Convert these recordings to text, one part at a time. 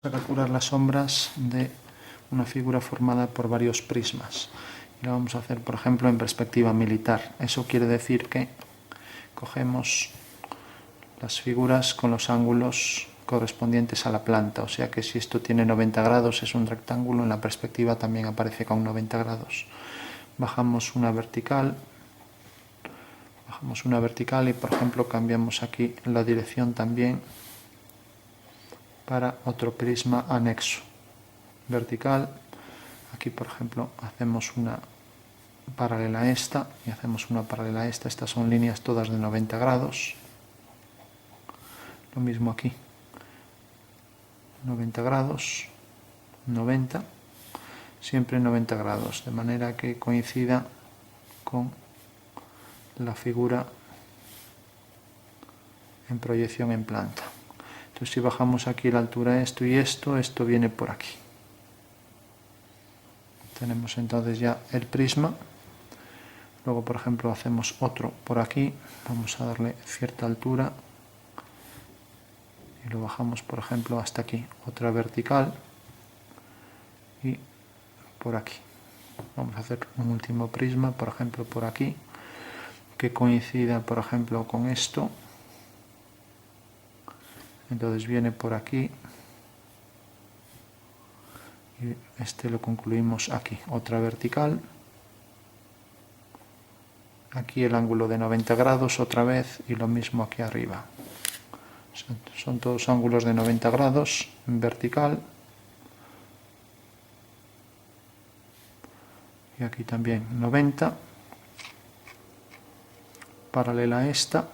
A calcular las sombras de una figura formada por varios prismas. Y lo vamos a hacer, por ejemplo, en perspectiva militar. Eso quiere decir que cogemos las figuras con los ángulos correspondientes a la planta. O sea que si esto tiene 90 grados es un rectángulo, en la perspectiva también aparece con 90 grados. Bajamos una vertical y, por ejemplo, cambiamos aquí la dirección también para otro prisma anexo. Vertical, aquí por ejemplo hacemos una paralela a esta y hacemos una paralela a esta. Estas son líneas todas de 90 grados. Lo mismo aquí, 90 grados, 90, siempre 90 grados, de manera que coincida con la figura en proyección en planta. Entonces si bajamos aquí la altura de esto y esto viene por aquí. Tenemos entonces ya el prisma. Luego, por ejemplo, hacemos otro por aquí. Vamos a darle cierta altura y lo bajamos, por ejemplo, hasta aquí. Otra vertical y por aquí. Vamos a hacer un último prisma, por ejemplo, por aquí, que coincida, por ejemplo, con esto. Entonces viene por aquí y este lo concluimos aquí. Otra vertical. Aquí el ángulo de 90 grados otra vez y lo mismo aquí arriba. Son todos ángulos de 90 grados en vertical. Y aquí también 90. Paralela a esta.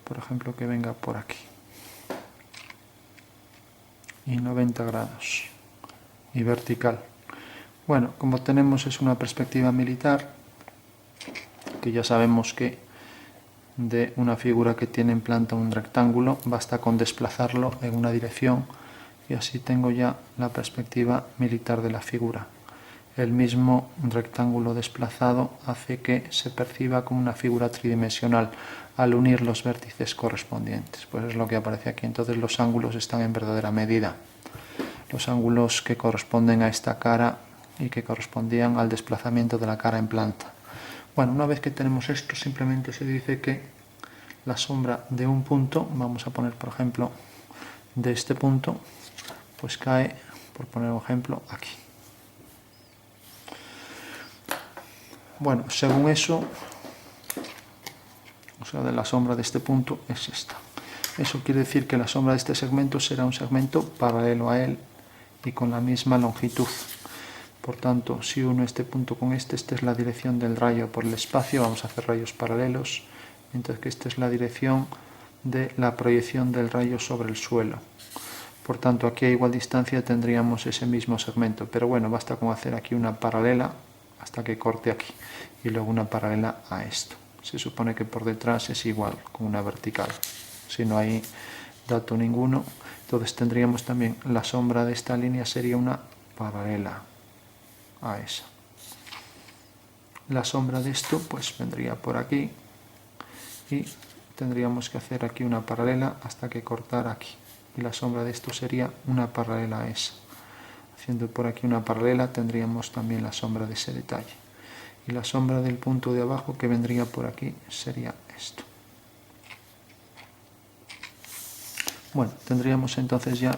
Por ejemplo, que venga por aquí. Y 90 grados. Y vertical. Bueno, como tenemos es una perspectiva militar, que ya sabemos que de una figura que tiene en planta un rectángulo, basta con desplazarlo en una dirección y así tengo ya la perspectiva militar de la figura. El mismo rectángulo desplazado hace que se perciba como una figura tridimensional al unir los vértices correspondientes. Pues es lo que aparece aquí. Entonces los ángulos están en verdadera medida. Los ángulos que corresponden a esta cara y que correspondían al desplazamiento de la cara en planta. Bueno, una vez que tenemos esto, simplemente se dice que la sombra de un punto, vamos a poner por ejemplo de este punto, pues cae, por poner un ejemplo, aquí. Bueno, según eso, o sea, de la sombra de este punto es esta. Eso quiere decir que la sombra de este segmento será un segmento paralelo a él y con la misma longitud. Por tanto, si uno este punto con esta es la dirección del rayo por el espacio, vamos a hacer rayos paralelos, mientras que esta es la dirección de la proyección del rayo sobre el suelo. Por tanto, aquí a igual distancia tendríamos ese mismo segmento, pero bueno, basta con hacer aquí una paralela hasta que corte aquí y luego una paralela a esto. Se supone que por detrás es igual, con una vertical. Si no hay dato ninguno, entonces tendríamos también la sombra de esta línea sería una paralela a esa. La sombra de esto pues vendría por aquí y tendríamos que hacer aquí una paralela hasta que cortar aquí. Y la sombra de esto sería una paralela a esa. Haciendo por aquí una paralela tendríamos también la sombra de ese detalle. Y la sombra del punto de abajo que vendría por aquí sería esto. Bueno, tendríamos entonces ya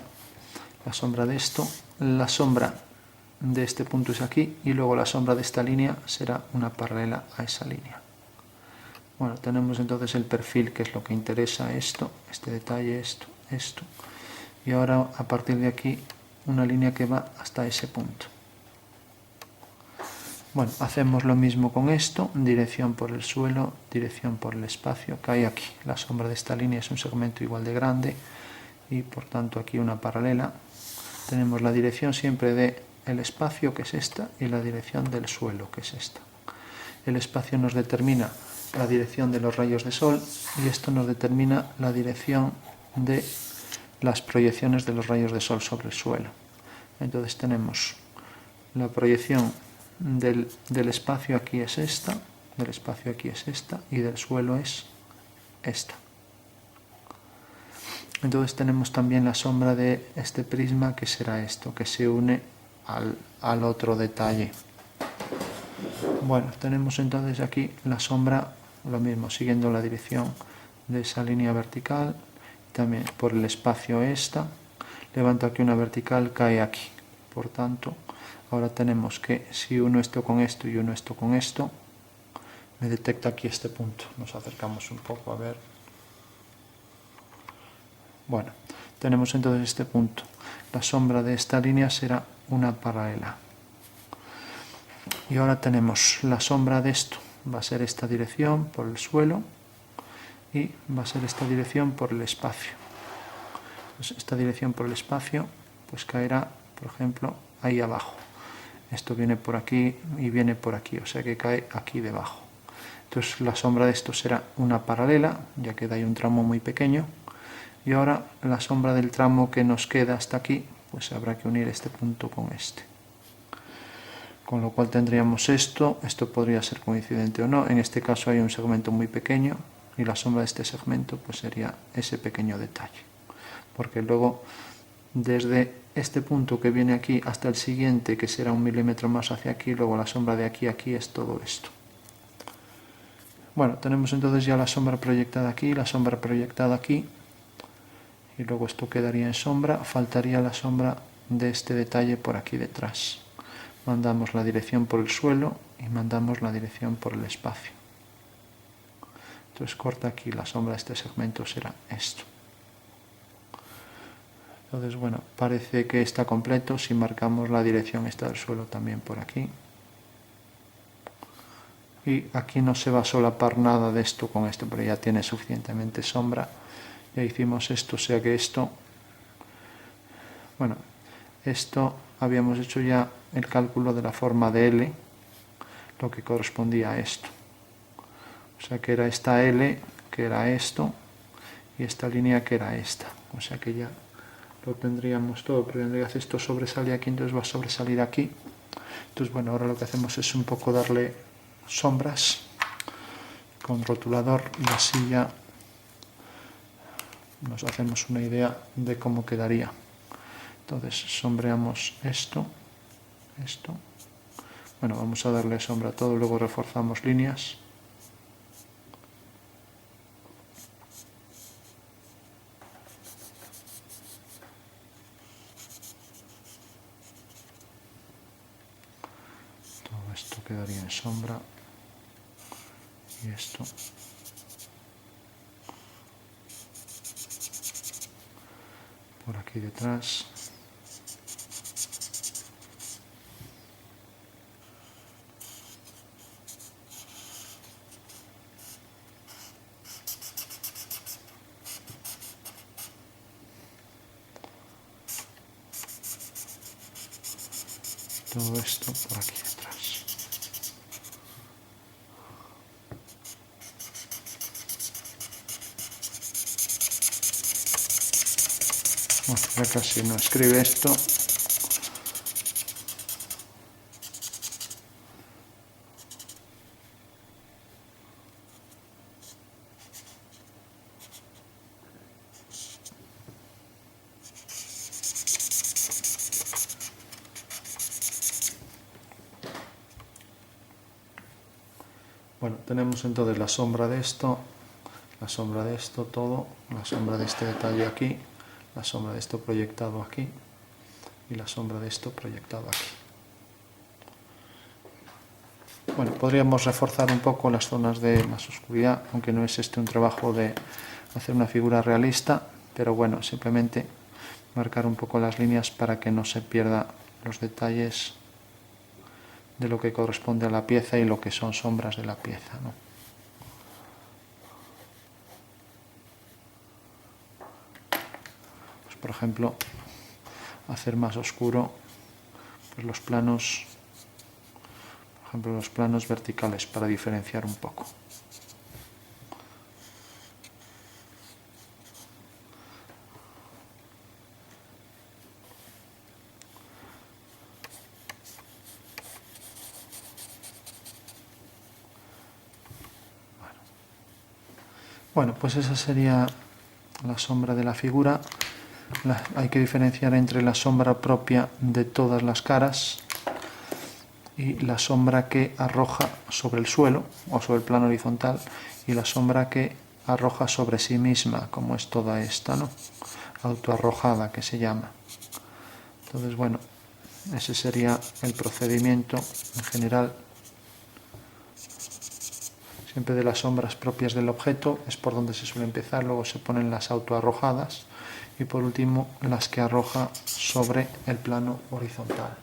la sombra de esto. La sombra de este punto es aquí y luego la sombra de esta línea será una paralela a esa línea. Bueno, tenemos entonces el perfil, que es lo que interesa, esto, este detalle, esto, esto. Y ahora a partir de aquí una línea que va hasta ese punto. Bueno, hacemos lo mismo con esto, dirección por el suelo, dirección por el espacio, que hay aquí. La sombra de esta línea es un segmento igual de grande y por tanto aquí una paralela. Tenemos la dirección siempre de el espacio, que es esta, y la dirección del suelo, que es esta. El espacio nos determina la dirección de los rayos de sol y esto nos determina la dirección de las proyecciones de los rayos de sol sobre el suelo. Entonces tenemos la proyección del espacio aquí es esta, del espacio aquí es esta y del suelo es esta. Entonces tenemos también la sombra de este prisma, que será esto, que se une al otro detalle. Bueno, tenemos entonces aquí la sombra, lo mismo, siguiendo la dirección de esa línea vertical, también por el espacio esta, levanto aquí una vertical, cae aquí. Por tanto, ahora tenemos que si uno esto con esto y uno esto con esto, me detecta aquí este punto. Nos acercamos un poco a ver. Bueno, tenemos entonces este punto. La sombra de esta línea será una paralela. Y ahora tenemos la sombra de esto. Va a ser esta dirección por el suelo y va a ser esta dirección por el espacio. Pues esta dirección por el espacio pues caerá, por ejemplo, ahí abajo. Esto viene por aquí y viene por aquí, o sea que cae aquí debajo. Entonces la sombra de esto será una paralela, ya queda ahí un tramo muy pequeño. Y ahora la sombra del tramo que nos queda hasta aquí, pues habrá que unir este punto con este. Con lo cual tendríamos esto podría ser coincidente o no. En este caso hay un segmento muy pequeño y la sombra de este segmento pues sería ese pequeño detalle. Porque luego desde este punto que viene aquí hasta el siguiente, que será 1 milímetro más hacia aquí, luego la sombra de aquí a aquí es todo esto. Bueno, tenemos entonces ya la sombra proyectada aquí, la sombra proyectada aquí, y luego esto quedaría en sombra. Faltaría la sombra de este detalle por aquí detrás. Mandamos la dirección por el suelo y mandamos la dirección por el espacio. Entonces corta aquí, la sombra de este segmento será esto. Entonces, bueno, parece que está completo si marcamos la dirección esta del suelo también por aquí. Y aquí no se va a solapar nada de esto con esto, pero ya tiene suficientemente sombra. Ya hicimos esto, o sea que esto, bueno, esto habíamos hecho ya el cálculo de la forma de L, lo que correspondía a esto. O sea que era esta L, que era esto, y esta línea que era esta. O sea que ya lo tendríamos todo, pero en realidad esto sobresale aquí, entonces va a sobresalir aquí. Entonces, bueno, ahora lo que hacemos es un poco darle sombras con rotulador y así ya nos hacemos una idea de cómo quedaría. Entonces sombreamos esto. Bueno, vamos a darle sombra a todo, luego reforzamos líneas. Todo esto quedaría en sombra. Y esto. Por aquí detrás. Todo esto por aquí detrás. Bueno, ya casi no escribe esto. Bueno, tenemos entonces la sombra de esto, la sombra de esto, todo, la sombra de este detalle aquí, la sombra de esto proyectado aquí y la sombra de esto proyectado aquí. Bueno, podríamos reforzar un poco las zonas de más oscuridad, aunque no es este un trabajo de hacer una figura realista, pero bueno, simplemente marcar un poco las líneas para que no se pierda los detalles de lo que corresponde a la pieza y lo que son sombras de la pieza, ¿no? Pues, por ejemplo, hacer más oscuro pues los planos, por ejemplo, los planos verticales para diferenciar un poco. Bueno, pues esa sería la sombra de la figura. Hay que diferenciar entre la sombra propia de todas las caras y la sombra que arroja sobre el suelo o sobre el plano horizontal, y la sombra que arroja sobre sí misma, como es toda esta, ¿no? Autoarrojada, que se llama. Entonces, bueno, ese sería el procedimiento en general. Siempre de las sombras propias del objeto es por donde se suele empezar, luego se ponen las autoarrojadas y por último las que arroja sobre el plano horizontal.